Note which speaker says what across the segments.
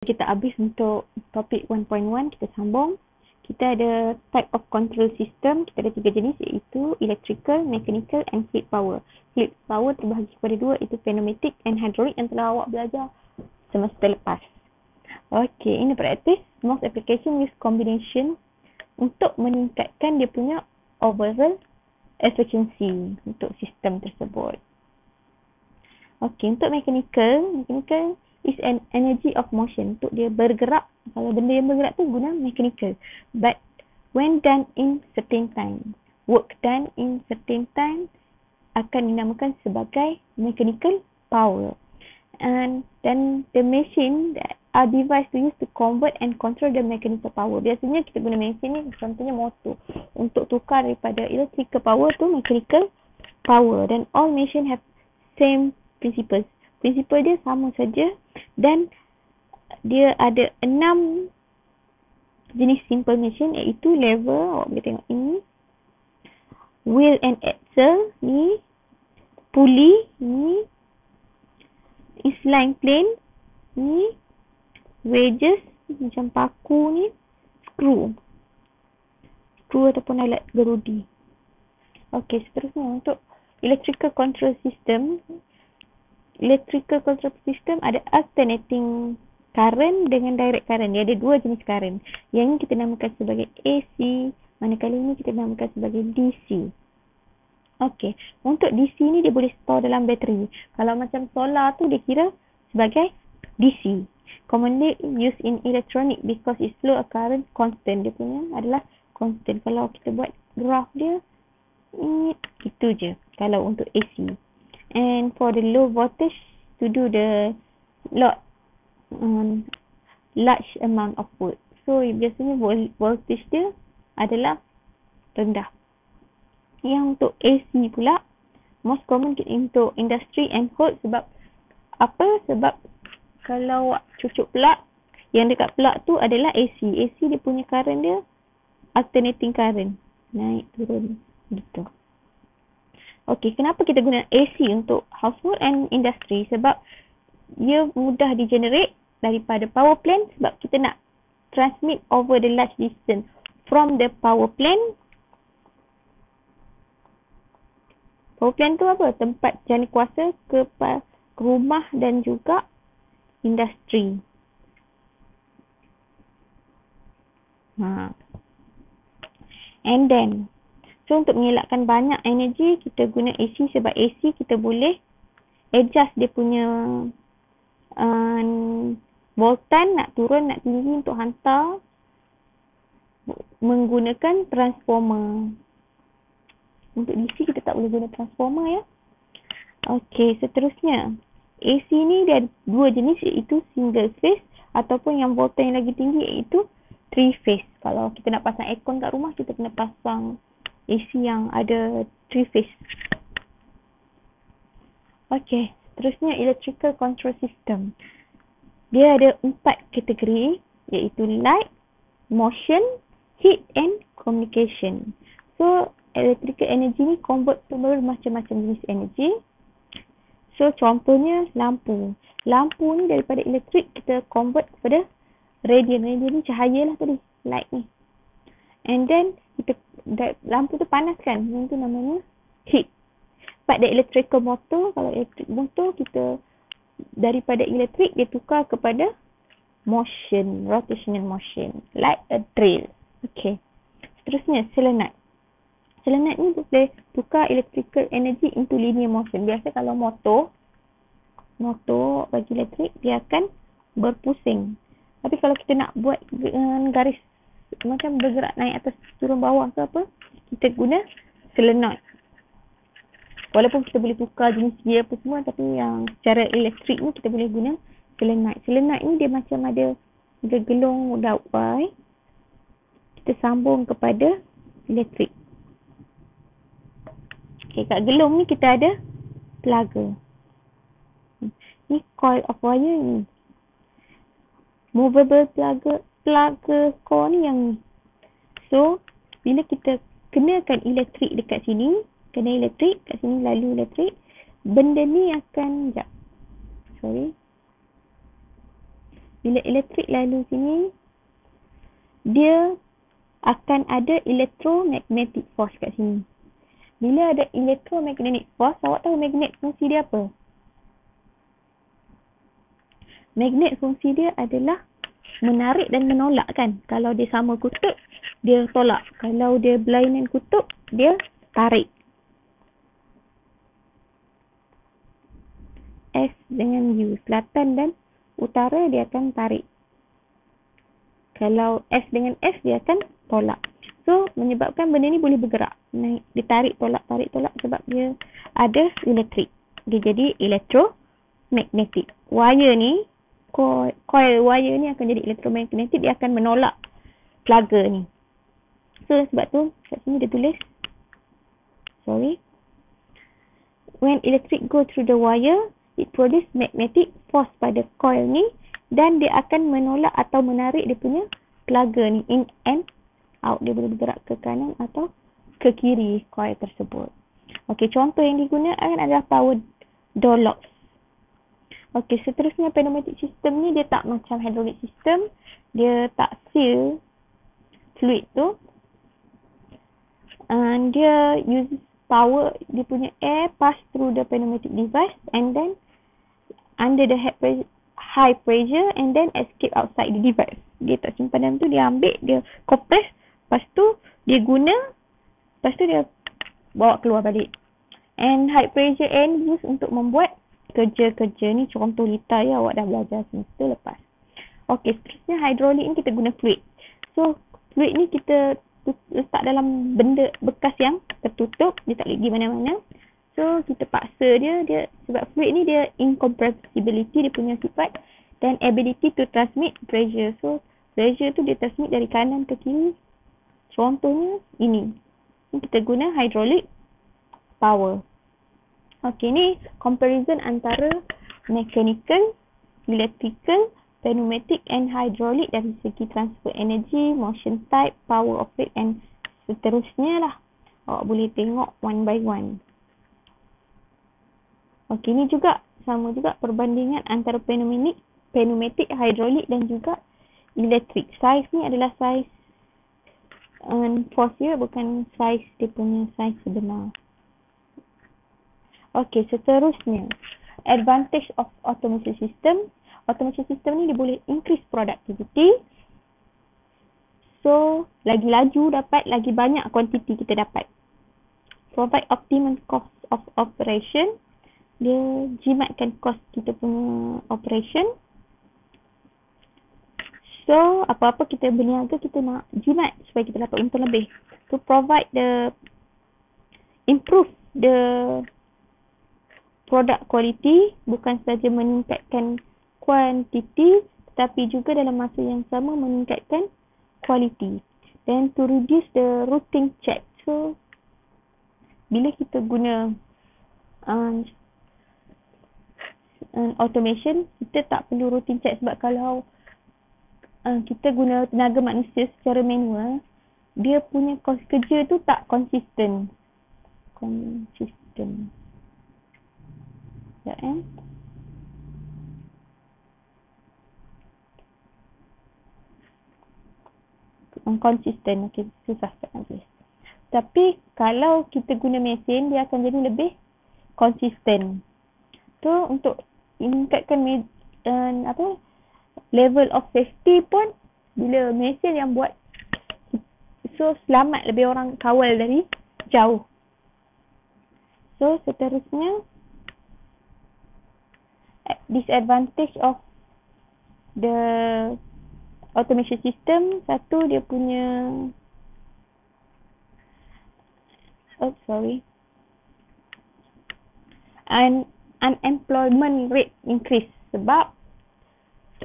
Speaker 1: Kita habis untuk topik 1.1, kita sambung. Kita ada type of control system, kita ada 3 jenis iaitu electrical, mechanical and fluid power. Fluid power terbahagi kepada 2 iaitu pneumatic and hydraulic yang telah awak belajar semester lepas. Okay, ini praktis. Most application use combination untuk meningkatkan dia punya overall efficiency untuk sistem tersebut. Okay, untuk mechanical is an energy of motion. Untuk dia bergerak, kalau benda yang bergerak tu guna mechanical. But when done in certain time, work done in certain time akan dinamakan sebagai mechanical power. And then the machine that are device to use to convert and control the mechanical power. Biasanya kita guna mesin ni, contohnya motor. Untuk tukar daripada electrical power to mechanical power. Dan all machine have same principles. Prinsipal dia sama saja dan dia ada 6 jenis simple machine iaitu lever, awak boleh tengok ini, wheel and axle ni, pulley ni, inclined plane ni, wedges macam paku ni, screw ataupun alat gerudi. Okey, seterusnya untuk electrical control system. Electrical control system ada alternating current dengan direct current. Dia ada 2 jenis current. Yang ini kita namakan sebagai AC, manakala ini kita namakan sebagai DC. Okey, untuk DC ni dia boleh store dalam bateri. Kalau macam solar tu dia kira sebagai DC. Commonly used in electronic because its flow a current constant. Dia punya adalah constant. Kalau kita buat graph dia, itu je kalau untuk AC. And for the low voltage to do the large amount of work. So biasanya voltage dia adalah rendah. Yang untuk AC pula most common untuk industry and home. Sebab apa? Sebab kalau cucuk plug, yang dekat plug tu adalah AC. AC dia punya current dia alternating current, naik turun gitu. Okey, kenapa kita guna AC untuk household and industry? Sebab ia mudah di-generate daripada power plant, sebab kita nak transmit over the large distance from the power plant. Power plant tu apa? Tempat jana kuasa ke rumah dan juga industri. And then so untuk mengelakkan banyak energi, kita guna AC sebab AC kita boleh adjust dia punya voltan, nak turun, nak tinggi untuk hantar menggunakan transformer. Untuk DC kita tak boleh guna transformer ya. Okey, seterusnya AC ni dia ada 2 jenis iaitu single phase ataupun yang voltan yang lagi tinggi iaitu 3 phase. Kalau kita nak pasang aircon kat rumah, kita kena pasang AC yang ada 3 phase. Okey, seterusnya electrical control system. Dia ada 4 kategori iaitu light, motion, heat and communication. So, electrical energy ni convert to macam-macam jenis energy. So, contohnya lampu. Lampu ni daripada elektrik kita convert kepada radiant. Radiant ni cahaya lah tadi, light ni. And then lampu tu panas kan, yang tu namanya heat. Pada electrical motor, kalau electric motor kita daripada elektrik dia tukar kepada motion, rotational motion, like a drill. Okay, seterusnya solenoid. Solenoid ni boleh tukar electrical energy into linear motion. Biasa kalau motor bagi elektrik dia akan berpusing. Tapi kalau kita nak buat garis macam bergerak naik atas turun bawah ke apa, kita guna solenoid. Walaupun kita boleh tukar jenis gear apa semua, tapi yang secara elektrik ni kita boleh guna solenoid. Solenoid ni dia macam ada gelung dawai, kita sambung kepada elektrik. Okay, kat gelung ni kita ada plugger. Ni coil of wire ni. Movable plugger core ni yang ni. So, bila kita kenakan elektrik dekat sini, kena elektrik, kat sini lalu elektrik, benda ni akan, Bila elektrik lalu sini, dia akan ada electromagnetic force kat sini. Bila ada electromagnetic force, awak tahu magnet fungsi dia apa? Magnet fungsi dia adalah menarik dan menolak kan. Kalau dia sama kutub, dia tolak. Kalau dia berlainan kutub, dia tarik. S dengan U, selatan dan utara dia akan tarik. Kalau S dengan S dia akan tolak. So, menyebabkan benda ni boleh bergerak. Naik, dia tarik, tolak sebab dia ada elektrik. Dia jadi elektromagnetik. Wire ni, coil wire ni akan jadi elektromagnetik, dia akan menolak plugger ni. So, sebab tu kat sini dia tulis, when electric go through the wire, it produce magnetic force pada coil ni, dan dia akan menolak atau menarik dia punya plugger ni, in and out. Dia boleh bergerak ke kanan atau ke kiri coil tersebut. Okey, contoh yang digunakan adalah power door locks. Okey, seterusnya pneumatic system ni dia tak macam hydraulic system. Dia tak seal fluid tu. And dia use power, dia punya air pass through the pneumatic device and then under the high pressure and then escape outside the device. Dia tak simpan dalam tu, dia ambil, dia compress, lepas tu dia guna, lepas tu dia bawa keluar balik. And high pressure air ni use untuk membuat kerja-kerja ni. Contoh lita ya, awak dah belajar semester lepas. Okey, seterusnya hydraulic ni kita guna fluid. So, fluid ni kita letak dalam benda bekas yang tertutup, dia tak boleh pergi mana-mana. So, kita paksa dia sebab fluid ni dia incompressibility, dia punya sifat, dan ability to transmit pressure. So, pressure tu dia transmit dari kanan ke kiri. Contohnya ini. Ni kita guna hydraulic power. Okey, ni comparison antara mechanical, electrical, pneumatic and hydraulic dari segi transfer energy, motion type, power of it and seterusnya lah. Awak boleh tengok one by one. Okey, ni juga sama juga perbandingan antara pneumatic, hydraulic dan juga elektrik. Saiz ni adalah saiz force dia, bukan saiz dia punya saiz sebenar. Okey, seterusnya advantage of automation system. Automation system ni dia boleh increase productivity. So, lagi laju dapat, lagi banyak quantity kita dapat. Provide optimum cost of operation. Dia jimatkan cost kita punya operation. So, apa-apa kita berniaga, kita nak jimat supaya kita dapat untung lebih. To provide improve the product quality, bukan sahaja meningkatkan quantity, tetapi juga dalam masa yang sama meningkatkan quality. Then to reduce the routine check. So, bila kita guna automation, kita tak perlu routine check sebab kalau kita guna tenaga manusia secara manual, dia punya kerja tu tak konsisten. Konsisten. Okay, susah nak tulis. Tapi kalau kita guna mesin, dia akan jadi lebih konsisten. Tu untuk meningkatkan level of safety pun, bila mesin yang buat, so selamat, lebih orang kawal dari jauh. So seterusnya disadvantage of the automation system. Satu, dia punya unemployment rate increase sebab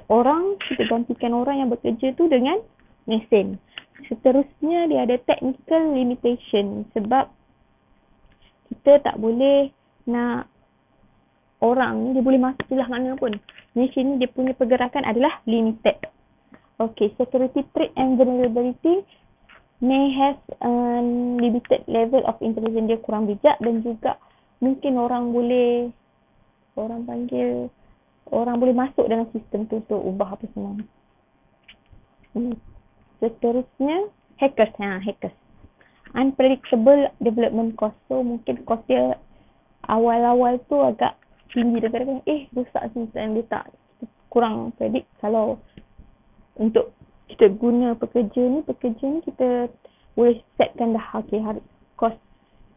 Speaker 1: kita gantikan orang yang bekerja tu dengan mesin. Seterusnya dia ada technical limitation sebab kita tak boleh nak orang ni dia boleh masuk celah mana pun. Mesin ni dia punya pergerakan adalah limited. Okay, security threat and vulnerability may have limited level of intelligence, dia kurang bijak, dan juga mungkin orang panggil orang boleh masuk dalam sistem tu untuk ubah apa semua. Seterusnya, hackers. Hackers. Unpredictable development cost. So, mungkin cost dia awal-awal tu agak tinggi daripada rosak sistem data. Kurang predict. Kalau untuk kita guna pekerja ni kita boleh setkan dah cost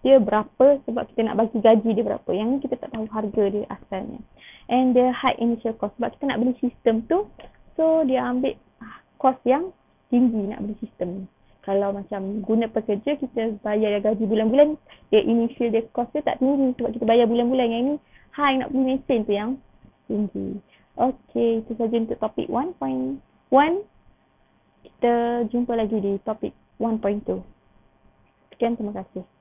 Speaker 1: dia berapa sebab kita nak bagi gaji dia berapa. Yang ni kita tak tahu harga dia asalnya. And the high initial cost sebab kita nak beli sistem tu, so dia ambil cost yang tinggi nak beli sistem ni. Kalau macam guna pekerja, kita bayar gaji bulan-bulan, dia initial dia cost dia tak tinggi sebab kita bayar bulan-bulan. Yang ni high nak beli mesin tu yang tinggi. Okay, itu saja untuk topik 1.1. Kita jumpa lagi di topik 1.2. Sekian, terima kasih.